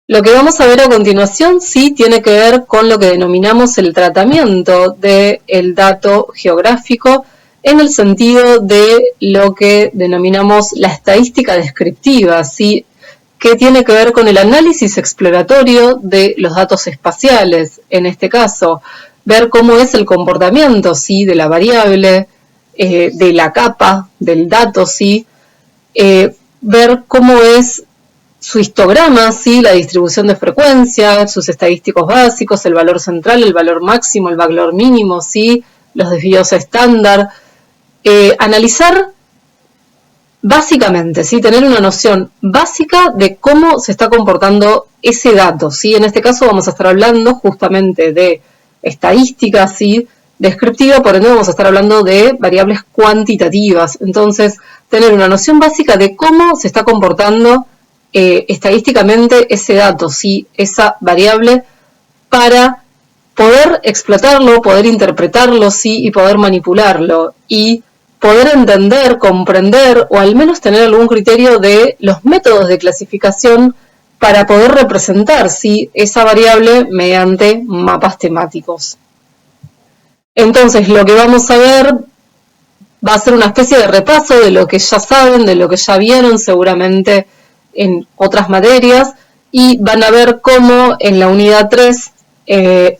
Lo que vamos a ver a continuación sí tiene que ver con lo que denominamos el tratamiento del dato geográfico en el sentido de lo que denominamos la estadística descriptiva, ¿sí? Que tiene que ver con el análisis exploratorio de los datos espaciales, en este caso, ver cómo es el comportamiento, ¿sí? De la variable, de la capa, del dato, ¿sí? Ver cómo es su histograma, ¿sí? La distribución de frecuencia, sus estadísticos básicos, el valor central, el valor máximo, el valor mínimo, ¿sí? Los desvíos estándar. Analizar básicamente, ¿sí? Tener una noción básica de cómo se está comportando ese dato, ¿sí? En este caso vamos a estar hablando justamente de estadística, ¿sí? Descriptiva, por ende vamos a estar hablando de variables cuantitativas. Entonces, tener una noción básica de cómo se está comportando estadísticamente ese dato, ¿sí? Esa variable, para poder explotarlo, poder interpretarlo, ¿sí? Y poder manipularlo. Y poder entender, comprender o al menos tener algún criterio de los métodos de clasificación para poder representar, ¿sí? Esa variable mediante mapas temáticos. Entonces, lo que vamos a ver va a ser una especie de repaso de lo que ya saben, de lo que ya vieron seguramente en otras materias, y van a ver cómo en la unidad 3,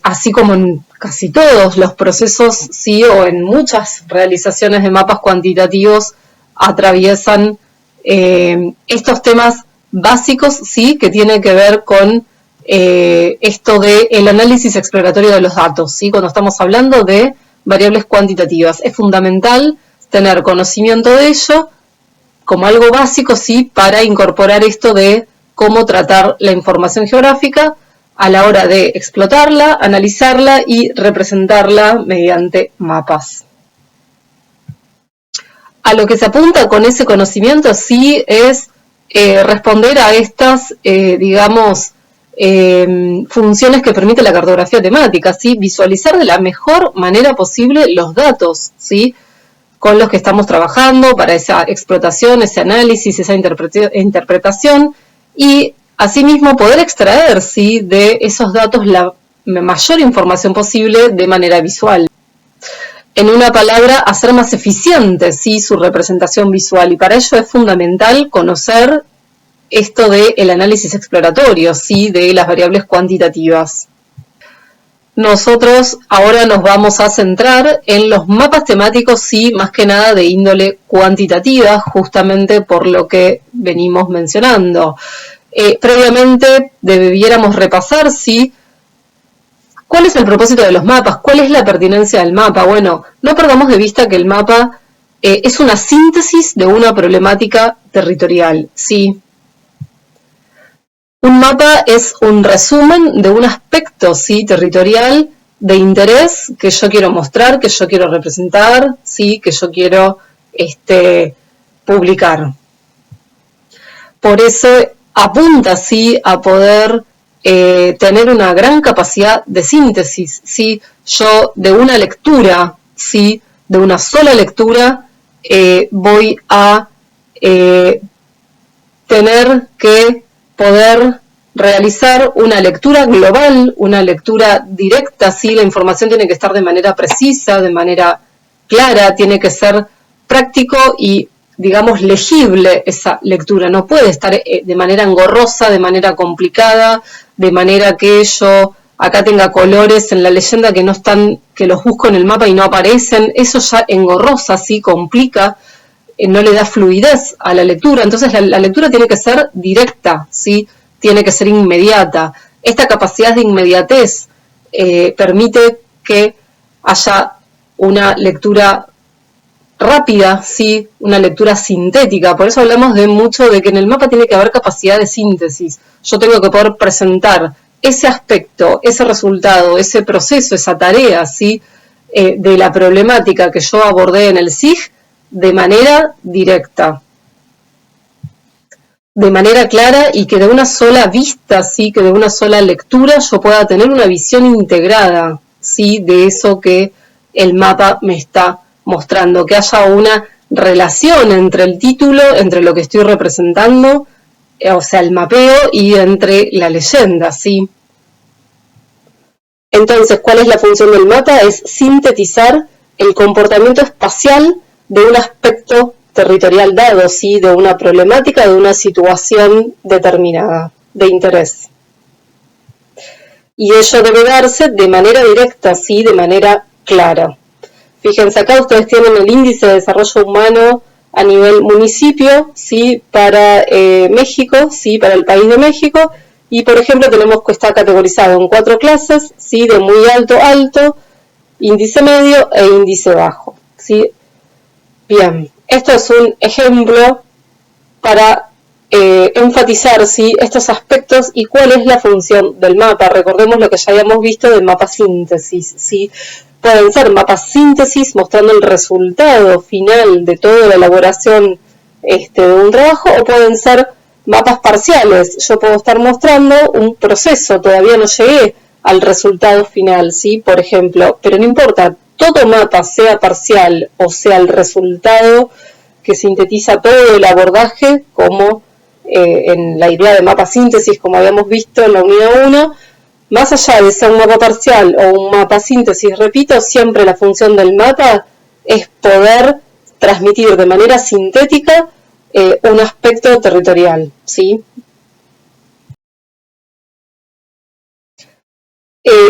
así como en casi todos los procesos, sí, o en muchas realizaciones de mapas cuantitativos, atraviesan estos temas básicos, sí, que tienen que ver con esto del análisis exploratorio de los datos, ¿sí? Cuando estamos hablando de variables cuantitativas, es fundamental tener conocimiento de ello como algo básico, sí, para incorporar esto de cómo tratar la información geográfica a la hora de explotarla, analizarla y representarla mediante mapas. A lo que se apunta con ese conocimiento sí es responder a estas, digamos, funciones que permite la cartografía temática, ¿sí? Visualizar de la mejor manera posible los datos, ¿sí? Con los que estamos trabajando para esa explotación, ese análisis, esa interpretación, y asimismo poder extraer, ¿sí? De esos datos la mayor información posible de manera visual. En una palabra, hacer más eficiente, ¿sí? Su representación visual, y para ello es fundamental conocer esto del análisis exploratorio, ¿sí? De las variables cuantitativas. Nosotros ahora nos vamos a centrar en los mapas temáticos, sí, más que nada de índole cuantitativa, justamente por lo que venimos mencionando. Previamente debiéramos repasar, sí, ¿cuál es el propósito de los mapas? ¿Cuál es la pertinencia del mapa? Bueno, no perdamos de vista que el mapa es una síntesis de una problemática territorial, ¿sí? Un mapa es un resumen de un aspecto, ¿sí? Territorial de interés que yo quiero mostrar, que yo quiero representar, ¿sí? Que yo quiero publicar. Por eso apunta, ¿sí? A poder tener una gran capacidad de síntesis, ¿sí? Yo de una lectura, ¿sí? De una sola lectura voy a tener que poder realizar una lectura global, una lectura directa, ¿sí? La información tiene que estar de manera precisa, de manera clara, tiene que ser práctico y, digamos, legible esa lectura. No puede estar de manera engorrosa, de manera complicada, de manera que yo acá tenga colores en la leyenda que no están, que los busco en el mapa y no aparecen. Eso ya engorrosa, ¿sí? Complica, no le da fluidez a la lectura. Entonces la lectura tiene que ser directa, ¿sí? Tiene que ser inmediata. Esta capacidad de inmediatez permite que haya una lectura rápida, ¿sí? Una lectura sintética. Por eso hablamos de mucho de que en el mapa tiene que haber capacidad de síntesis. Yo tengo que poder presentar ese aspecto, ese resultado, ese proceso, esa tarea, ¿sí? De la problemática que yo abordé en el SIG de manera directa, de manera clara, y que de una sola vista, ¿sí? Que de una sola lectura yo pueda tener una visión integrada, ¿sí? De eso que el mapa me está mostrando, que haya una relación entre el título, entre lo que estoy representando o sea, el mapeo y entre la leyenda, ¿sí? Entonces, ¿cuál es la función del mapa? Es sintetizar el comportamiento espacial de un aspecto territorial dado, ¿sí? De una problemática, de una situación determinada, de interés. Y ello debe darse de manera directa, ¿sí? De manera clara. Fíjense acá, ustedes tienen el índice de desarrollo humano a nivel municipio, ¿sí? Para México, ¿sí? Para el país de México, y por ejemplo tenemos que está categorizado en 4 clases, ¿sí? De muy alto, alto, índice medio e índice bajo, ¿sí? Bien, esto es un ejemplo para enfatizar, ¿sí? Estos aspectos y cuál es la función del mapa. Recordemos lo que ya habíamos visto del mapa síntesis, ¿sí? Pueden ser mapas síntesis mostrando el resultado final de toda la elaboración de un trabajo, o pueden ser mapas parciales. Yo puedo estar mostrando un proceso, todavía no llegué al resultado final, ¿sí? Por ejemplo, pero no importa, todo mapa, sea parcial o sea el resultado que sintetiza todo el abordaje, como en la idea de mapa síntesis, como habíamos visto en la unidad 1, más allá de ser un mapa parcial o un mapa síntesis, repito, siempre la función del mapa es poder transmitir de manera sintética un aspecto territorial, ¿sí?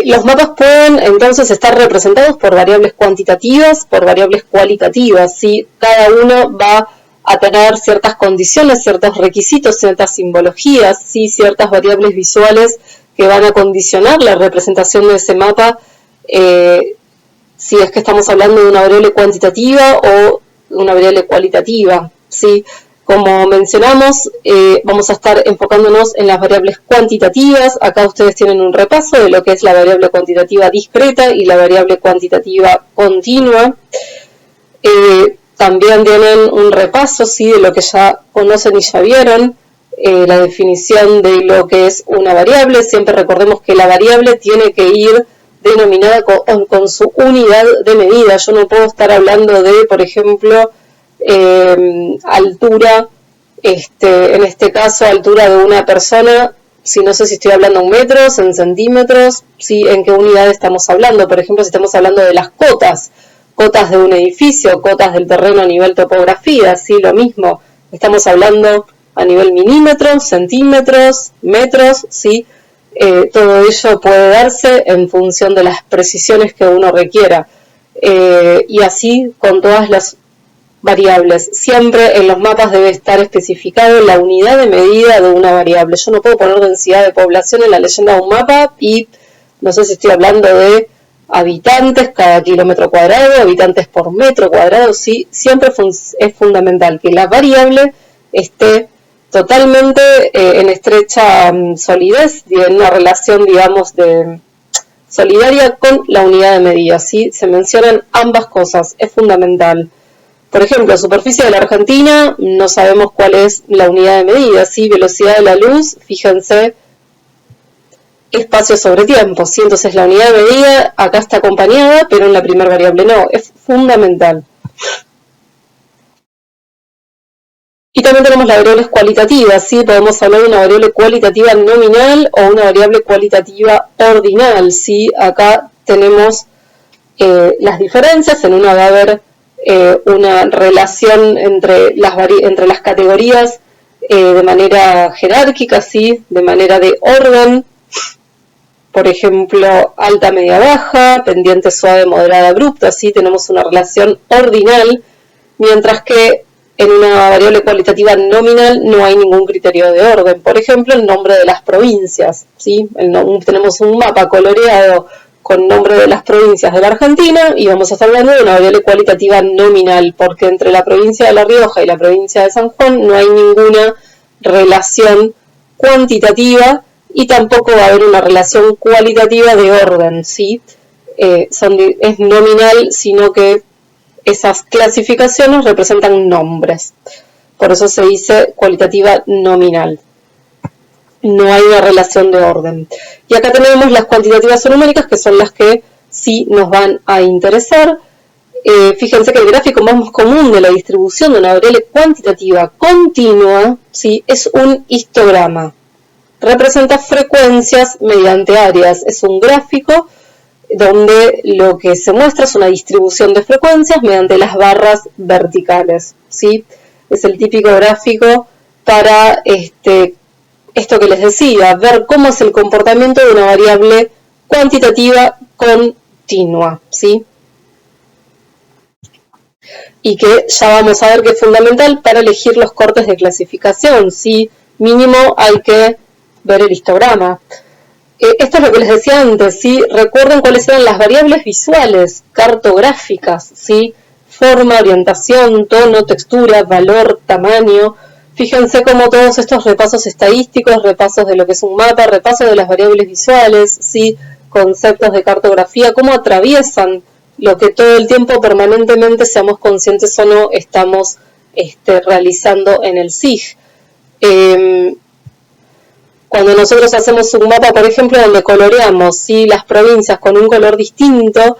Los mapas pueden entonces estar representados por variables cuantitativas, por variables cualitativas, ¿sí? Cada uno va a tener ciertas condiciones, ciertos requisitos, ciertas simbologías, ¿sí? Ciertas variables visuales que van a condicionar la representación de ese mapa, si es que estamos hablando de una variable cuantitativa o una variable cualitativa, ¿sí? Como mencionamos, vamos a estar enfocándonos en las variables cuantitativas. Acá ustedes tienen un repaso de lo que es la variable cuantitativa discreta y la variable cuantitativa continua. También tienen un repaso, ¿sí? De lo que ya conocen y ya vieron, la definición de lo que es una variable. Siempre recordemos que la variable tiene que ir denominada con su unidad de medida. Yo no puedo estar hablando de, por ejemplo, altura, en este caso altura de una persona, si no sé si estoy hablando en metros, en centímetros, ¿sí? En qué unidad estamos hablando. Por ejemplo, si estamos hablando de las cotas de un edificio, cotas del terreno a nivel topografía, ¿sí? Lo mismo, estamos hablando a nivel milímetros, centímetros, metros, ¿sí? Todo ello puede darse en función de las precisiones que uno requiera, y así con todas las variables. Siempre en los mapas debe estar especificado la unidad de medida de una variable. Yo no puedo poner densidad de población en la leyenda de un mapa y no sé si estoy hablando de habitantes cada kilómetro cuadrado, habitantes por metro cuadrado, sí, siempre es fundamental que la variable esté totalmente en estrecha solidez y en una relación, digamos, de solidaria con la unidad de medida, ¿sí? Se mencionan ambas cosas, es fundamental. Por ejemplo, superficie de la Argentina, no sabemos cuál es la unidad de medida, ¿sí? Velocidad de la luz, fíjense, espacio sobre tiempo, ¿sí? Entonces la unidad de medida acá está acompañada, pero en la primera variable no, es fundamental. Y también tenemos las variables cualitativas, ¿sí? Podemos hablar de una variable cualitativa nominal o una variable cualitativa ordinal, ¿sí? Acá tenemos las diferencias. En una va a haber una relación entre las categorías de manera jerárquica, ¿sí? De manera de orden. Por ejemplo, alta, media, baja, pendiente, suave, moderada, abrupta, ¿sí? Tenemos una relación ordinal, mientras que en una variable cualitativa nominal no hay ningún criterio de orden. Por ejemplo, el nombre de las provincias, ¿sí? Tenemos un mapa coloreado con nombre de las provincias de la Argentina y vamos a estar hablando de una variable cualitativa nominal, porque entre la provincia de La Rioja y la provincia de San Juan no hay ninguna relación cuantitativa y tampoco va a haber una relación cualitativa de orden, ¿sí? Es nominal, sino que esas clasificaciones representan nombres. Por eso se dice cualitativa nominal. No hay una relación de orden. Y acá tenemos las cuantitativas o numéricas, que son las que sí nos van a interesar. Fíjense que el gráfico más común de la distribución de una variable cuantitativa continua, ¿sí?, es un histograma. Representa frecuencias mediante áreas. Es un gráfico donde lo que se muestra es una distribución de frecuencias mediante las barras verticales, ¿sí? Es el típico gráfico para esto que les decía, ver cómo es el comportamiento de una variable cuantitativa continua, ¿sí? Y que ya vamos a ver que es fundamental para elegir los cortes de clasificación, ¿sí? Mínimo hay que ver el histograma. Esto es lo que les decía antes, ¿sí? Recuerden cuáles eran las variables visuales, cartográficas, ¿sí? Forma, orientación, tono, textura, valor, tamaño. Fíjense cómo todos estos repasos estadísticos, repasos de lo que es un mapa, repasos de las variables visuales, ¿sí? Conceptos de cartografía, cómo atraviesan lo que todo el tiempo permanentemente, seamos conscientes o no, estamos realizando en el SIG. Cuando nosotros hacemos un mapa, por ejemplo, donde coloreamos, ¿sí?, las provincias con un color distinto,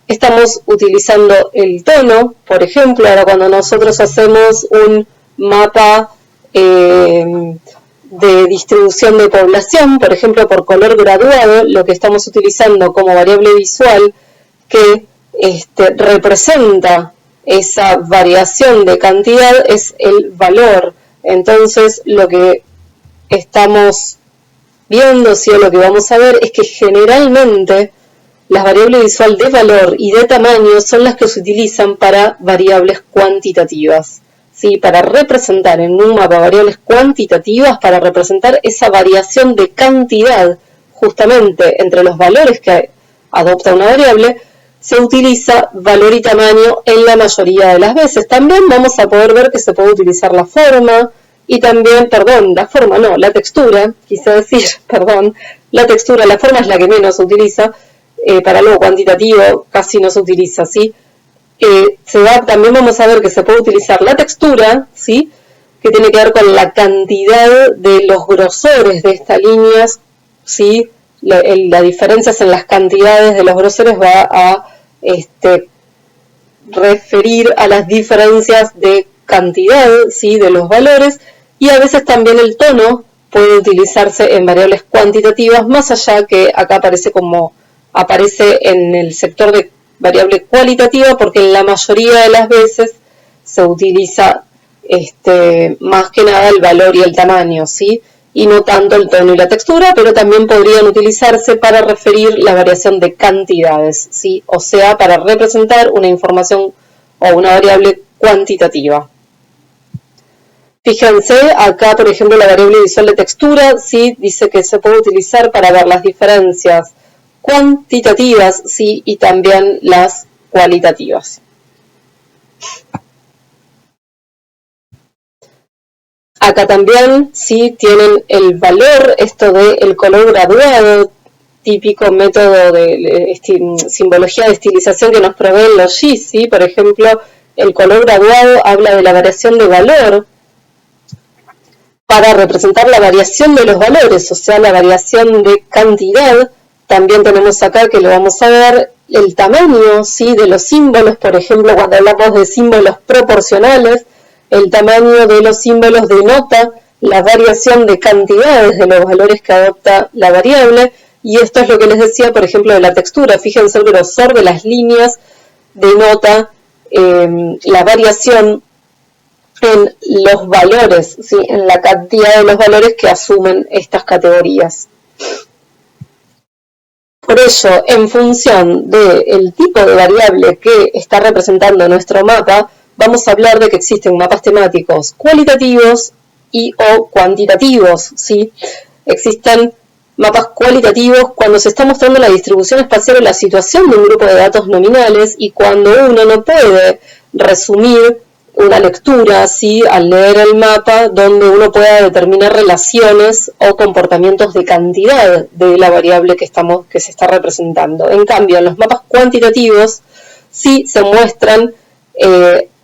estamos utilizando el tono, por ejemplo. Ahora cuando nosotros hacemos un mapa de distribución de población, por ejemplo, por color graduado, lo que estamos utilizando como variable visual que representa esa variación de cantidad es el valor. Entonces, lo que estamos viendo, ¿sí?, o lo que vamos a ver es que generalmente las variables visual de valor y de tamaño son las que se utilizan para variables cuantitativas, ¿sí?, para representar en un mapa variables cuantitativas, para representar esa variación de cantidad justamente entre los valores que adopta una variable, se utiliza valor y tamaño en la mayoría de las veces. También vamos a poder ver que se puede utilizar la forma, y también, la textura, quise decir, la textura, la forma es la que menos se utiliza, para algo cuantitativo casi no se utiliza, ¿sí? También vamos a ver que se puede utilizar la textura, ¿sí?, que tiene que ver con la cantidad de los grosores de estas líneas, ¿sí? La diferencia en las cantidades de los grosores va a referir a las diferencias de cantidad, ¿sí?, de los valores. Y a veces también el tono puede utilizarse en variables cuantitativas, más allá que acá aparece en el sector de variable cualitativa, porque en la mayoría de las veces se utiliza más que nada el valor y el tamaño, ¿sí?, y no tanto el tono y la textura, pero también podrían utilizarse para referir la variación de cantidades, ¿sí?, o sea, para representar una información o una variable cuantitativa. Fíjense, acá por ejemplo la variable visual de textura, ¿sí?, dice que se puede utilizar para ver las diferencias cuantitativas, ¿sí?, y también las cualitativas. Acá también, ¿sí?, tienen el valor, esto del color graduado, típico método de simbología de estilización que nos proveen los GIS, ¿sí? Por ejemplo, el color graduado habla de la variación de valor para representar la variación de los valores, o sea, la variación de cantidad. También tenemos acá, que lo vamos a ver, el tamaño, ¿sí?, de los símbolos. Por ejemplo, cuando hablamos de símbolos proporcionales, el tamaño de los símbolos denota la variación de cantidades de los valores que adopta la variable. Y esto es lo que les decía, por ejemplo, de la textura. Fíjense, el grosor de las líneas denota la variación en los valores, ¿sí?, en la cantidad de los valores que asumen estas categorías. Por ello, en función del tipo de variable que está representando nuestro mapa, vamos a hablar de que existen mapas temáticos cualitativos y o cuantitativos, ¿sí? Existen mapas cualitativos cuando se está mostrando la distribución espacial o la situación de un grupo de datos nominales, y cuando uno no puede resumir una lectura, ¿sí?, al leer el mapa, donde uno pueda determinar relaciones o comportamientos de cantidad de la variable que se está representando. En cambio, en los mapas cuantitativos sí se muestran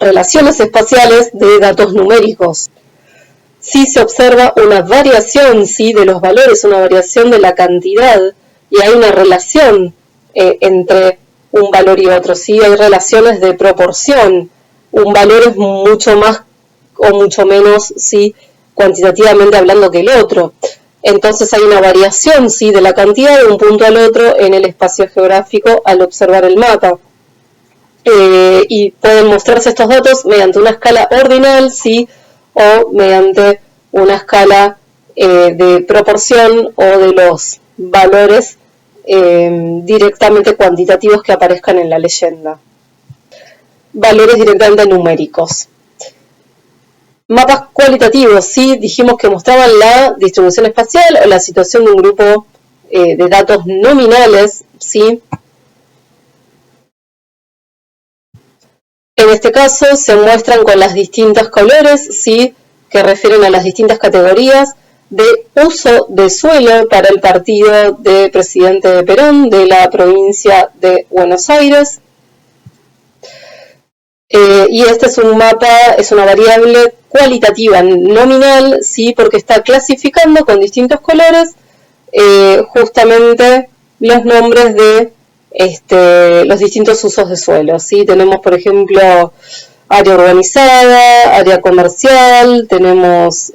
relaciones espaciales de datos numéricos. Sí se observa una variación, ¿sí?, de los valores, una variación de la cantidad, y hay una relación entre un valor y otro, ¿sí? Hay relaciones de proporción. Un valor es mucho más o mucho menos, ¿sí?, cuantitativamente hablando que el otro. Entonces hay una variación, ¿sí?, de la cantidad de un punto al otro en el espacio geográfico al observar el mapa. Y pueden mostrarse estos datos mediante una escala ordinal, ¿sí?, o mediante una escala de proporción o de los valores directamente cuantitativos que aparezcan en la leyenda. Valores directamente numéricos. Mapas cualitativos, ¿sí? Dijimos que mostraban la distribución espacial o la situación de un grupo de datos nominales, ¿sí? En este caso se muestran con las distintas colores, ¿sí?, que refieren a las distintas categorías de uso de suelo para el partido de presidente de Perón de la provincia de Buenos Aires. Y este es un mapa, es una variable cualitativa nominal, ¿sí?, porque está clasificando con distintos colores justamente los nombres de los distintos usos de suelo, ¿sí? Tenemos, por ejemplo, área urbanizada, área comercial, tenemos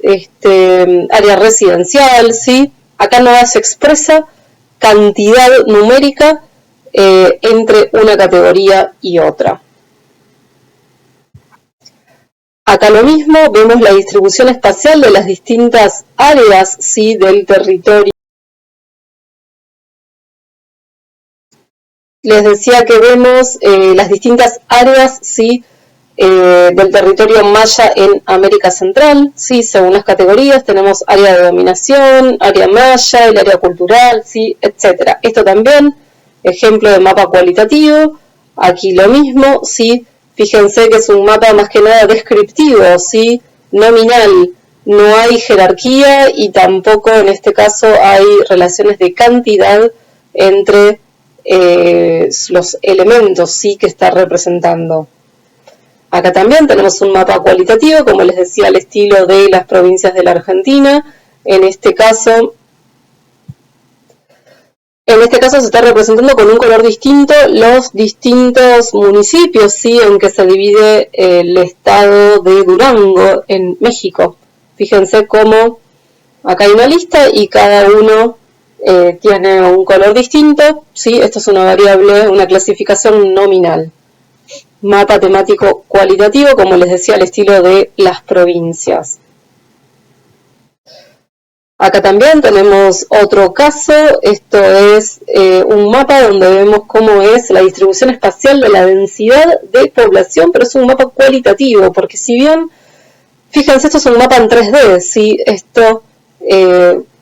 área residencial, ¿sí? Acá no se expresa cantidad numérica entre una categoría y otra. Acá lo mismo, vemos la distribución espacial de las distintas áreas, ¿sí?, del territorio. Les decía que vemos las distintas áreas, ¿sí?, del territorio maya en América Central, ¿sí?, según las categorías. Tenemos área de dominación, área maya, el área cultural, ¿sí?, etc. Esto también, ejemplo de mapa cualitativo. Aquí lo mismo, ¿sí? Fíjense que es un mapa más que nada descriptivo, ¿sí?, nominal. No hay jerarquía y tampoco en este caso hay relaciones de cantidad entre los elementos, ¿sí?, que está representando. Acá también tenemos un mapa cualitativo, como les decía, al estilo de las provincias de la Argentina. En este caso se está representando con un color distinto los distintos municipios, ¿sí?, en que se divide el estado de Durango en México. Fíjense cómo acá hay una lista y cada uno tiene un color distinto, ¿sí? Esto es una variable, una clasificación nominal. Mapa temático cualitativo, como les decía, al estilo de las provincias. Acá también tenemos otro caso, esto es un mapa donde vemos cómo es la distribución espacial de la densidad de población, pero es un mapa cualitativo, porque si bien, fíjense, esto es un mapa en 3D, ¿sí? Esto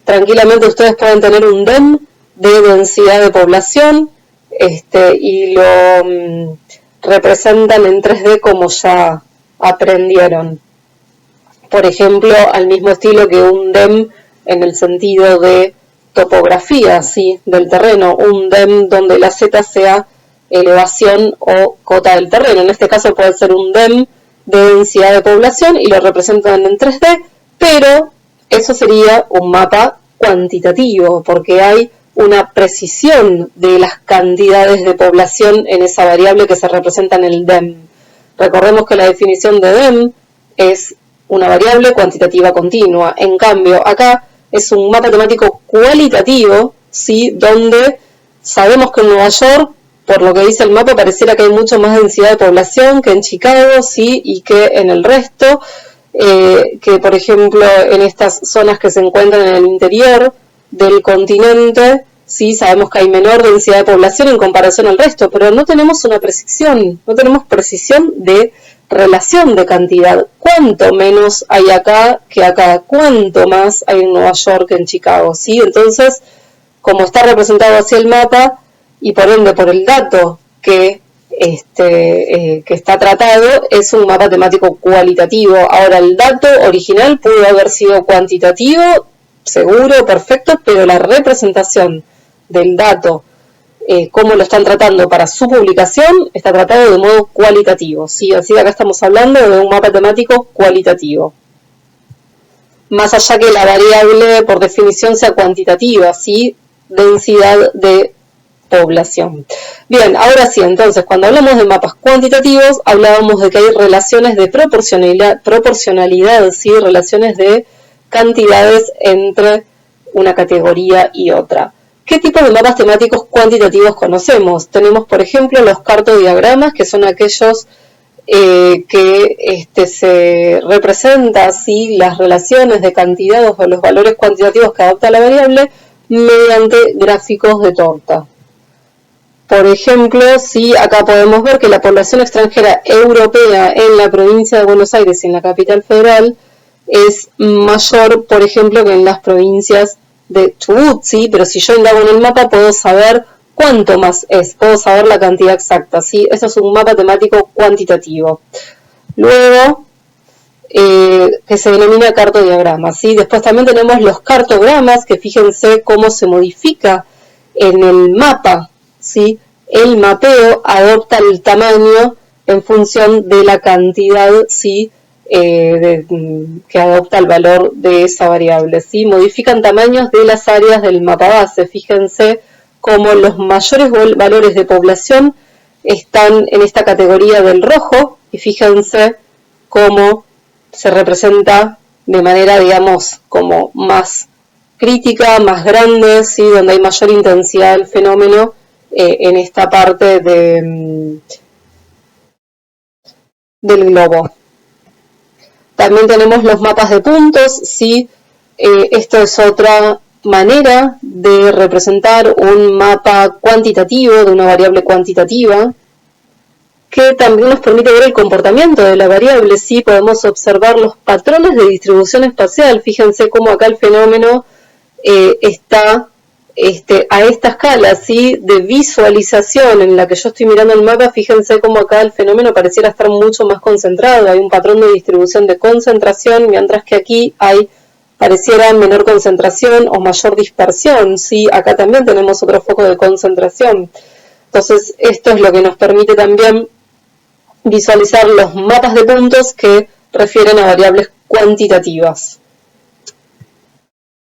tranquilamente ustedes pueden tener un DEM de densidad de población y lo representan en 3D como ya aprendieron. Por ejemplo, al mismo estilo que un DEM en el sentido de topografía, ¿sí?, del terreno, un DEM donde la Z sea elevación o cota del terreno. En este caso puede ser un DEM de densidad de población y lo representan en 3D, pero eso sería un mapa cuantitativo, porque hay una precisión de las cantidades de población en esa variable que se representa en el DEM. Recordemos que la definición de DEM es una variable cuantitativa continua. En cambio, acá es un mapa temático cualitativo, ¿sí?, donde sabemos que en Nueva York, por lo que dice el mapa, pareciera que hay mucho más densidad de población que en Chicago, ¿sí?, y que en el resto, que por ejemplo en estas zonas que se encuentran en el interior del continente, sí, sabemos que hay menor densidad de población en comparación al resto, pero no tenemos una precisión, no tenemos precisión de relación de cantidad. ¿Cuánto menos hay acá que acá? ¿Cuánto más hay en Nueva York que en Chicago? ¿Sí? Entonces, como está representado así el mapa, y por ende por el dato que está tratado, es un mapa temático cualitativo. Ahora, el dato original pudo haber sido cuantitativo, seguro, perfecto, pero la representación del dato, cómo lo están tratando para su publicación, está tratado de modo cualitativo, ¿sí? Así que acá estamos hablando de un mapa temático cualitativo. Más allá que la variable por definición sea cuantitativa, ¿sí?, densidad de población. Bien, ahora sí, entonces, cuando hablamos de mapas cuantitativos, hablábamos de que hay relaciones de proporcionalidad, ¿sí? Relaciones de cantidades entre una categoría y otra. ¿Qué tipo de mapas temáticos cuantitativos conocemos? Tenemos, por ejemplo, los cartodiagramas, que son aquellos que se representa así las relaciones de cantidad o los valores cuantitativos que adopta la variable mediante gráficos de torta. Por ejemplo, sí, acá podemos ver que la población extranjera europea en la provincia de Buenos Aires y en la capital federal es mayor, por ejemplo, que en las provincias de Chubut, ¿sí? Pero si yo indago en el mapa puedo saber cuánto más es, puedo saber la cantidad exacta, ¿sí? Eso es un mapa temático cuantitativo. Luego, que se denomina cartodiagrama, ¿sí? Después también tenemos los cartogramas, que fíjense cómo se modifica en el mapa, ¿sí? El mapeo adopta el tamaño en función de la cantidad, ¿sí? Que adopta el valor de esa variable, ¿sí? Modifican tamaños de las áreas del mapa base. Fíjense cómo los mayores valores de población están en esta categoría del rojo y fíjense cómo se representa de manera, digamos, como más crítica, más grande, ¿sí? Donde hay mayor intensidad del fenómeno en esta parte del globo. También tenemos los mapas de puntos, ¿sí? Esto es otra manera de representar un mapa cuantitativo de una variable cuantitativa que también nos permite ver el comportamiento de la variable, ¿sí? Podemos observar los patrones de distribución espacial. Fíjense cómo acá el fenómeno está a esta escala, ¿sí? De visualización en la que yo estoy mirando el mapa. Fíjense cómo acá el fenómeno pareciera estar mucho más concentrado, hay un patrón de distribución de concentración, mientras que aquí pareciera menor concentración o mayor dispersión, ¿sí? Acá también tenemos otro foco de concentración. Entonces esto es lo que nos permite también visualizar los mapas de puntos que refieren a variables cuantitativas,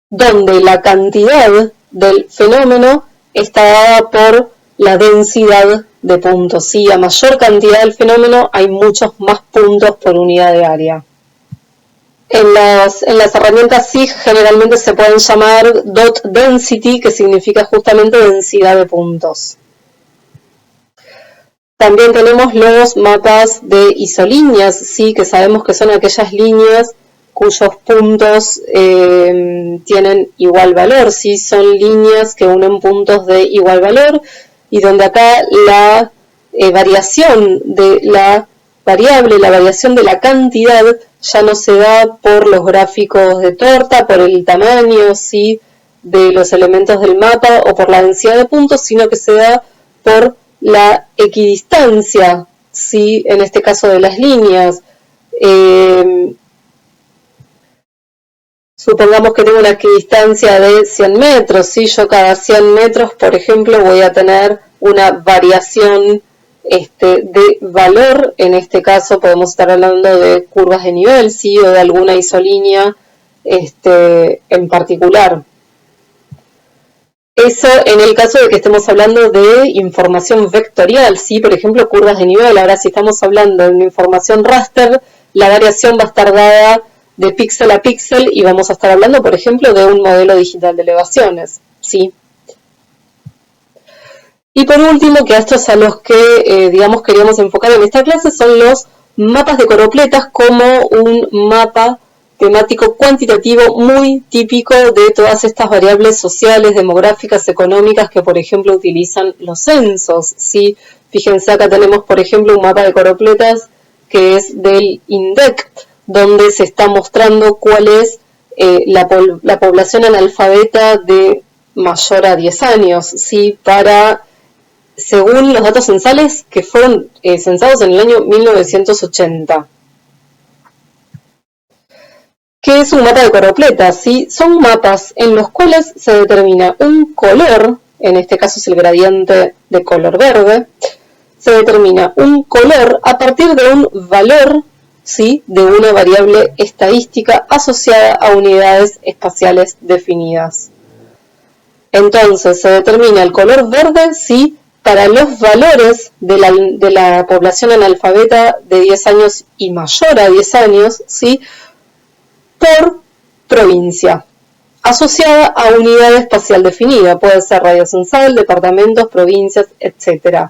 donde la cantidad del fenómeno está dada por la densidad de puntos, ¿sí? A mayor cantidad del fenómeno hay muchos más puntos por unidad de área. En las herramientas SIG generalmente se pueden llamar dot density, que significa justamente densidad de puntos. También tenemos los mapas de isolíneas, ¿sí? Que sabemos que son aquellas líneas cuyos puntos tienen igual valor, ¿sí? Son líneas que unen puntos de igual valor y donde acá la variación de la variable, la variación de la cantidad ya no se da por los gráficos de torta, por el tamaño, ¿sí? De los elementos del mapa o por la densidad de puntos, sino que se da por la equidistancia, ¿sí? En este caso de las líneas. Supongamos que tengo una equidistancia de 100 metros, ¿sí? Yo cada 100 metros, por ejemplo, voy a tener una variación de valor. En este caso podemos estar hablando de curvas de nivel, ¿sí? O de alguna isolínea en particular. Eso en el caso de que estemos hablando de información vectorial, ¿sí? Por ejemplo, curvas de nivel. Ahora, si estamos hablando de una información raster, la variación va a estar dada de píxel a píxel y vamos a estar hablando, por ejemplo, de un modelo digital de elevaciones, ¿sí? Y por último, que a estos a los que, digamos, queríamos enfocar en esta clase, son los mapas de coropletas como un mapa temático cuantitativo muy típico de todas estas variables sociales, demográficas, económicas que, por ejemplo, utilizan los censos, ¿sí? Fíjense, acá tenemos, por ejemplo, un mapa de coropletas que es del INDEC, donde se está mostrando cuál es la población analfabeta de mayor a 10 años, ¿sí? Según los datos censales que fueron censados en el año 1980. ¿Qué es un mapa de coropletas? ¿Sí? Son mapas en los cuales se determina un color, en este caso es el gradiente de color verde, se determina un color a partir de un valor, ¿sí? De una variable estadística asociada a unidades espaciales definidas. Entonces se determina el color verde, ¿sí?, para los valores de la población analfabeta de 10 años y mayor a 10 años, ¿sí?, por provincia, asociada a unidad espacial definida, puede ser radio censal, departamentos, provincias, etc.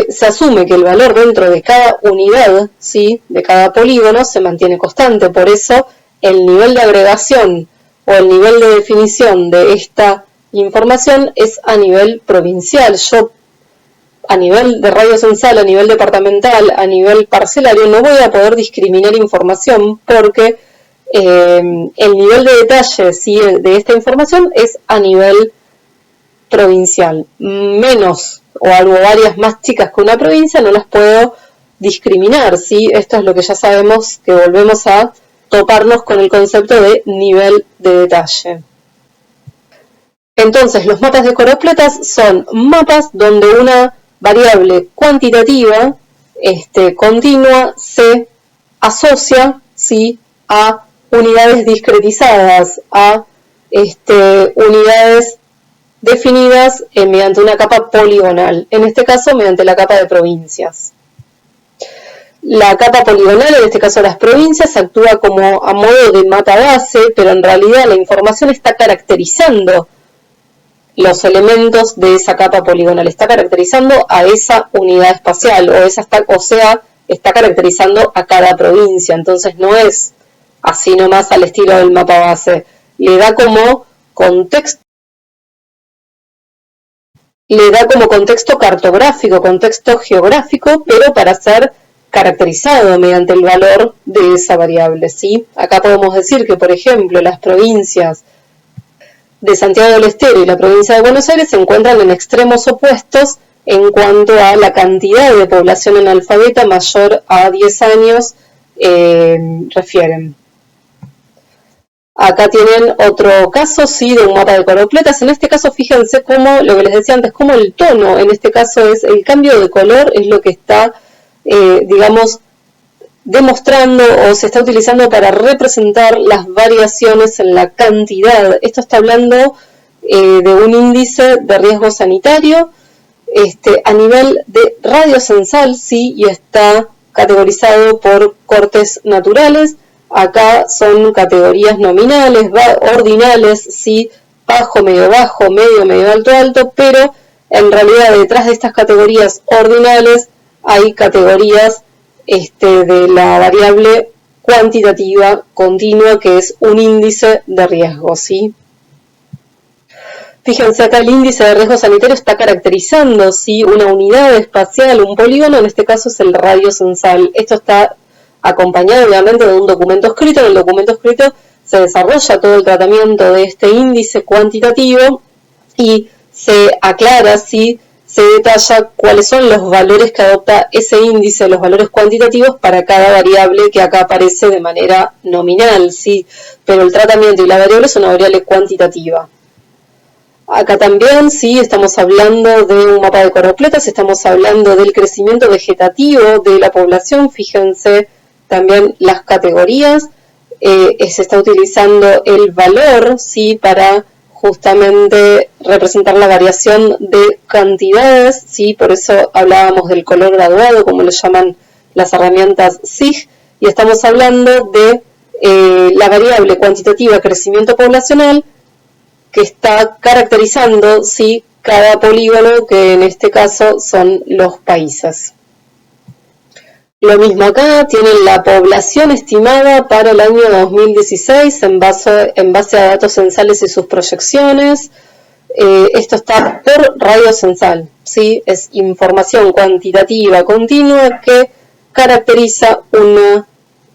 Se asume que el valor dentro de cada unidad, ¿sí?, de cada polígono se mantiene constante, por eso el nivel de agregación o el nivel de definición de esta información es a nivel provincial. Yo a nivel de radio censal, a nivel departamental, a nivel parcelario, no voy a poder discriminar información porque el nivel de detalle, ¿sí?, de esta información es a nivel provincial. Menos o algo varias más chicas que una provincia no las puedo discriminar, ¿sí? Esto es lo que ya sabemos, que volvemos a toparnos con el concepto de nivel de detalle. Entonces, los mapas de coropletas son mapas donde una variable cuantitativa continua se asocia, ¿sí?, a unidades discretizadas, a unidades definidas mediante una capa poligonal, en este caso mediante la capa de provincias. La capa poligonal, en este caso las provincias, actúa como a modo de mapa base, pero en realidad la información está caracterizando los elementos de esa capa poligonal, está caracterizando a esa unidad espacial, o sea, está caracterizando a cada provincia, entonces no es así nomás al estilo del mapa base, le da como contexto cartográfico, contexto geográfico, pero para ser caracterizado mediante el valor de esa variable, ¿sí? Acá podemos decir que, por ejemplo, las provincias de Santiago del Estero y la provincia de Buenos Aires se encuentran en extremos opuestos en cuanto a la cantidad de población analfabeta mayor a 10 años refieren. Acá tienen otro caso, sí, de un mapa de coropletas. En este caso, fíjense cómo, lo que les decía antes, cómo el tono, en este caso es el cambio de color, es lo que está, digamos, demostrando o se está utilizando para representar las variaciones en la cantidad. Esto está hablando de un índice de riesgo sanitario a nivel de radio censal, sí, y está categorizado por cortes naturales. Acá son categorías nominales, ordinales, sí, bajo, medio, alto, alto, pero en realidad detrás de estas categorías ordinales hay categorías de la variable cuantitativa continua, que es un índice de riesgo, ¿sí? Fíjense acá, el índice de riesgo sanitario está caracterizando, ¿sí?, una unidad espacial, un polígono, en este caso es el radio censal. Esto está acompañado obviamente de un documento escrito. En el documento escrito se desarrolla todo el tratamiento de este índice cuantitativo y se aclara, ¿sí?, se detalla cuáles son los valores que adopta ese índice, los valores cuantitativos para cada variable que acá aparece de manera nominal, ¿sí? Pero el tratamiento y la variable es una variable cuantitativa. Acá también, sí, estamos hablando de un mapa de coropletas, estamos hablando del crecimiento vegetativo de la población. Fíjense también las categorías, se está utilizando el valor, ¿sí?, para justamente representar la variación de cantidades, ¿sí? Por eso hablábamos del color graduado, como lo llaman las herramientas SIG, y estamos hablando de la variable cuantitativa crecimiento poblacional, que está caracterizando, ¿sí?, cada polígono, que en este caso son los países. Lo mismo acá, tienen la población estimada para el año 2016 en base a datos censales y sus proyecciones. Esto está por radio censal, ¿sí? Es información cuantitativa continua que caracteriza una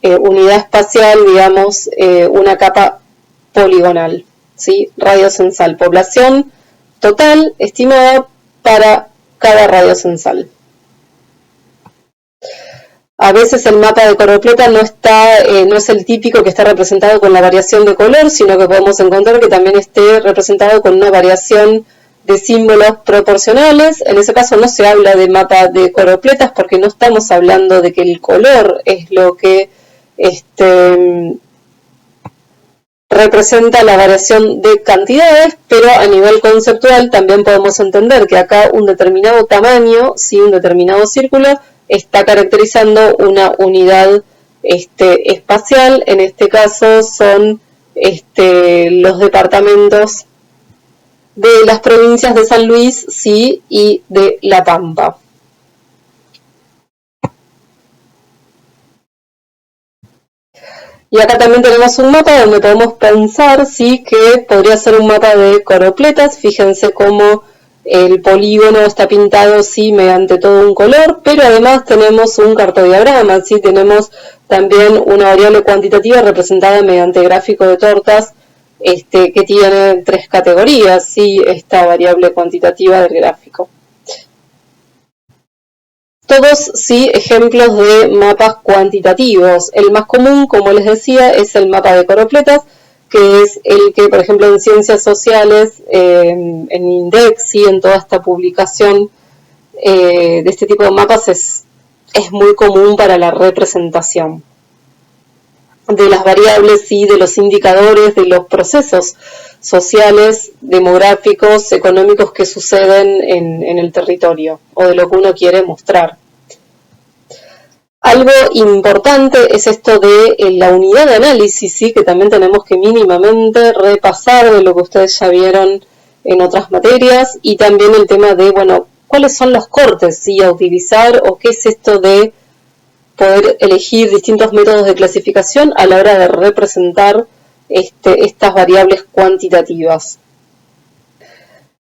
unidad espacial, digamos, una capa poligonal, ¿sí? Radio censal, población total estimada para cada radio censal. A veces el mapa de coropleta no es el típico que está representado con la variación de color, sino que podemos encontrar que también esté representado con una variación de símbolos proporcionales. En ese caso no se habla de mapa de coropletas porque no estamos hablando de que el color es lo que representa la variación de cantidades, pero a nivel conceptual también podemos entender que acá un determinado tamaño, ¿sí? Un determinado círculo, está caracterizando una unidad espacial. En este caso son los departamentos de las provincias de San Luis, ¿sí? Y de La Pampa. Y acá también tenemos un mapa donde podemos pensar, ¿sí? Que podría ser un mapa de coropletas. Fíjense cómo el polígono está pintado, ¿sí? Mediante todo un color, pero además tenemos un cartodiagrama, ¿sí? Tenemos también una variable cuantitativa representada mediante gráfico de tortas, que tiene 3 categorías, ¿sí? Esta variable cuantitativa del gráfico. Todos, sí, ejemplos de mapas cuantitativos. El más común, como les decía, es el mapa de coropletas, que es el que, por ejemplo, en ciencias sociales, en INDEX, ¿sí? En toda esta publicación de este tipo de mapas es muy común para la representación de las variables y de los indicadores de los procesos sociales, demográficos, económicos que suceden en el territorio o de lo que uno quiere mostrar. Algo importante es esto de la unidad de análisis, ¿sí? Que también tenemos que mínimamente repasar de lo que ustedes ya vieron en otras materias, y también el tema de, bueno, cuáles son los cortes, ¿sí? A utilizar, o qué es esto de poder elegir distintos métodos de clasificación a la hora de representar estas variables cuantitativas.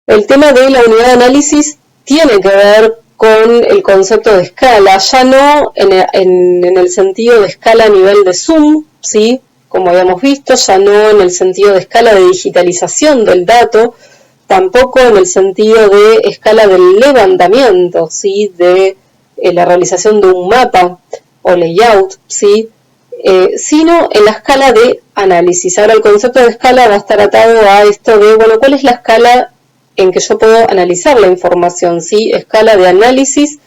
El tema de la unidad de análisis tiene que ver con el concepto de escala, ya no en el sentido de escala a nivel de Zoom, ¿sí? Como habíamos visto, ya no en el sentido de escala de digitalización del dato, tampoco en el sentido de escala del levantamiento, ¿sí? De la realización de un mapa o layout, ¿sí? Sino en la escala de análisis. Ahora el concepto de escala va a estar atado a esto de, bueno, ¿cuál es la escala en que yo puedo analizar la información? ¿Sí? Escala de análisis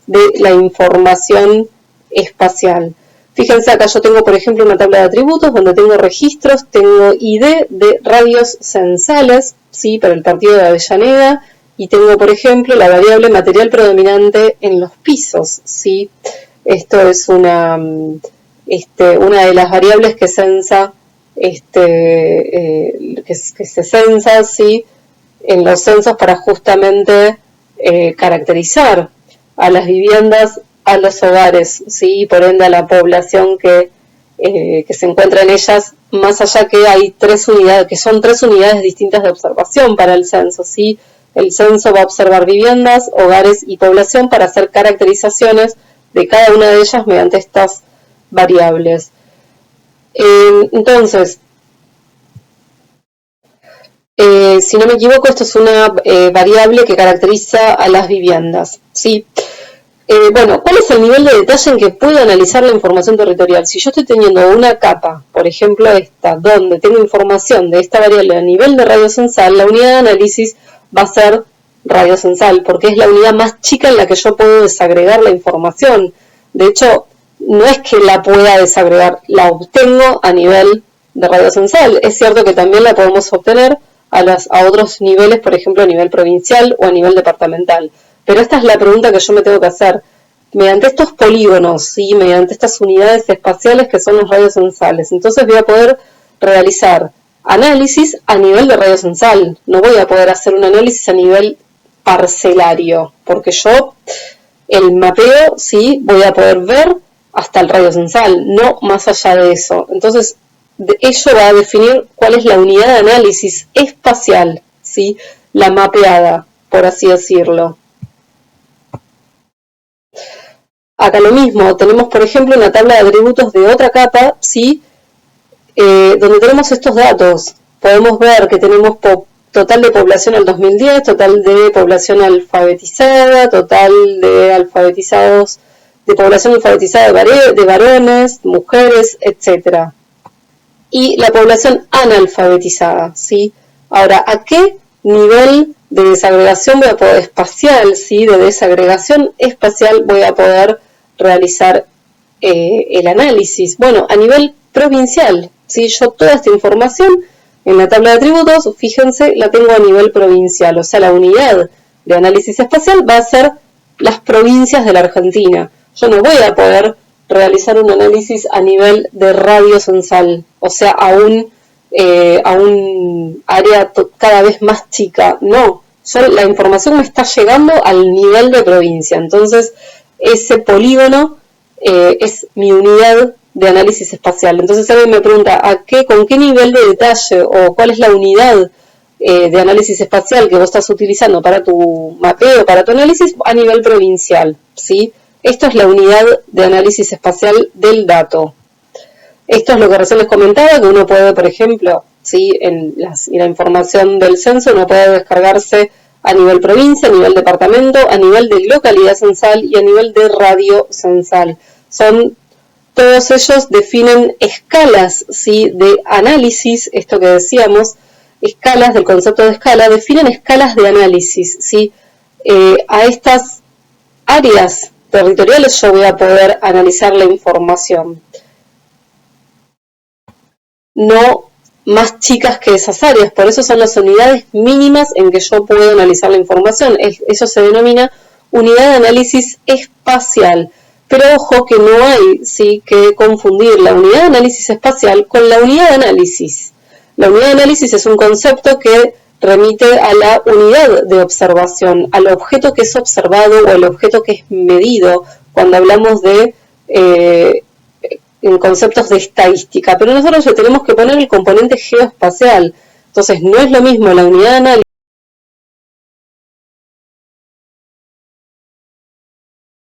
de la información espacial. Fíjense, acá yo tengo, por ejemplo, una tabla de atributos donde tengo registros, tengo ID de radios censales, ¿sí? Para el partido de Avellaneda, y tengo, por ejemplo, la variable material predominante en los pisos, ¿sí? Esto es una de las variables que censa, que se censa, ¿sí? En los censos para justamente caracterizar a las viviendas, a los hogares, ¿sí? Por ende a la población que se encuentra en ellas, más allá que hay 3 unidades, que son 3 unidades distintas de observación para el censo, ¿sí? El censo va a observar viviendas, hogares y población para hacer caracterizaciones de cada una de ellas mediante estas variables. Entonces, si no me equivoco, esto es una variable que caracteriza a las viviendas, ¿sí? Bueno, ¿cuál es el nivel de detalle en que puedo analizar la información territorial? Si yo estoy teniendo una capa, por ejemplo esta, donde tengo información de esta variable a nivel de radio censal, la unidad de análisis va a ser radio censal, porque es la unidad más chica en la que yo puedo desagregar la información. De hecho, no es que la pueda desagregar, la obtengo a nivel de radio censal. Es cierto que también la podemos obtener a otros niveles, por ejemplo a nivel provincial o a nivel departamental. Pero esta es la pregunta que yo me tengo que hacer. Mediante estos polígonos, ¿sí? Mediante estas unidades espaciales que son los radios censales, entonces voy a poder realizar análisis a nivel de radio censal. No voy a poder hacer un análisis a nivel parcelario, porque yo el mapeo, ¿sí? Voy a poder ver hasta el radio censal, no más allá de eso. Entonces, ello va a definir cuál es la unidad de análisis espacial, ¿sí? La mapeada, por así decirlo. Acá lo mismo, tenemos por ejemplo una tabla de atributos de otra capa, ¿sí? Donde tenemos estos datos. Podemos ver que tenemos total de población al 2010, total de población alfabetizada, total de alfabetizados, de población alfabetizada de varones, mujeres, etc. Y la población analfabetizada, ¿sí? Ahora, ¿a qué nivel de desagregación voy a poder, espacial, ¿sí? De desagregación espacial voy a poder realizar el análisis? Bueno, a nivel provincial, ¿sí? Yo toda esta información en la tabla de atributos, fíjense, la tengo a nivel provincial, o sea, la unidad de análisis espacial va a ser las provincias de la Argentina. Yo no voy a poder realizar un análisis a nivel de radio censal, o sea, a un área cada vez más chica. No, la información me está llegando al nivel de provincia. Entonces, ese polígono es mi unidad de análisis espacial. Entonces, alguien me pregunta, ¿con qué nivel de detalle o cuál es la unidad de análisis espacial que vos estás utilizando para tu mapeo, para tu análisis a nivel provincial? ¿Sí? Esto es la unidad de análisis espacial del dato. Esto es lo que recién les comentaba, que uno puede, por ejemplo, ¿sí? en la información del censo, uno puede descargarse a nivel provincia, a nivel departamento, a nivel de localidad censal y a nivel de radio censal. Todos ellos definen escalas, ¿sí? de análisis, esto que decíamos, escalas del concepto de escala, definen escalas de análisis, ¿sí? A estas áreas territoriales yo voy a poder analizar la información. No más chicas que esas áreas, por eso son las unidades mínimas en que yo puedo analizar la información. Eso se denomina unidad de análisis espacial. Pero ojo que no hay ¿sí? que confundir la unidad de análisis espacial con la unidad de análisis. La unidad de análisis es un concepto que remite a la unidad de observación, al objeto que es observado o al objeto que es medido cuando hablamos de en conceptos de estadística. Pero nosotros le tenemos que poner el componente geoespacial. Entonces no es lo mismo la unidad de análisis